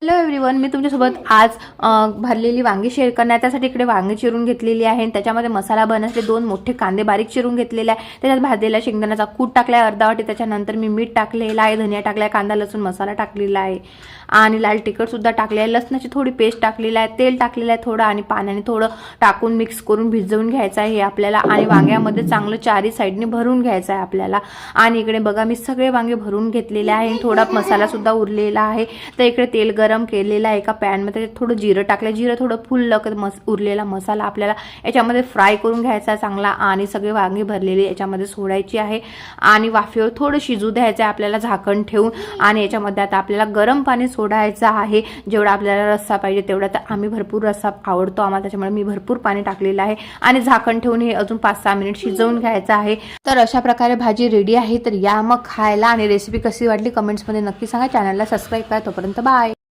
Hello everyone, मी तुमच्यासोबत आज भरलेली वांगी शेअर करणार. त्यासाठी इकडे वांगी चिरून घेतलेली आहे. त्याच्यामध्ये मसाला बनवण्यासाठी 2 मोठे कांदे बारीक चिरून घेतलेले आहे. त्याच्यात भाजलेला शेंगदाण्याचा कूट टाकलाय अर्धा वाटी. त्याच्यानंतर मी मीठ टाकलेलं आहे, धनिया टाकलाय, कांदा लसूण मसाला टाकलेला आहे आणि लाल तिखट सुद्धा टाकले आहे. लसणाची थोडी पेस्ट टाकलेली आहे, तेल टाकलेलं आहे थोडं आणि पाण्याने थोडं टाकून मिक्स करून भिजवून घ्यायचं आहे हे आपल्याला. आणि वांग्यामध्ये चांगलं चारी साईडने भरून घ्यायचं आहे आपल्याला. आणि इकडे बघा मी सगळे वांगे भरून घेतलेले आहे. थोडा मसाला सुद्धा उरलेला आहे. तर इकडे तेल गरम केलेलं आहे एका पॅनमध्ये. थोडं जिरं टाकलं, जिरं थोडं फुललं की उरलेला मसाला आपल्याला याच्यामध्ये फ्राय करून घ्यायचा चांगला. आणि सगळे वांगी भरलेले याच्यामध्ये सोडायची आहे आणि वाफेवर थोडं शिजू द्यायचं आहे आपल्याला झाकण ठेवून. आणि याच्यामध्ये आता आपल्याला गरम पाणी सोडायचं आहे, जेवढा आपल्याला रस्सा पाहिजे तेवढा. तर आम्ही भरपूर रस्सा आवडतो आम्हाला, त्याच्यामुळे मी भरपूर पाणी टाकलेलं आहे. आणि झाकण ठेवून हे अजून 5-6 मिनिट शिजवून घ्यायचं आहे. तर अशा प्रकारे भाजी रेडी आहे. तर या मग खायला. आणि रेसिपी कशी वाटली कमेंट्समध्ये नक्की सांगा. चॅनलला सबस्क्राईब करा. तोपर्यंत बाय.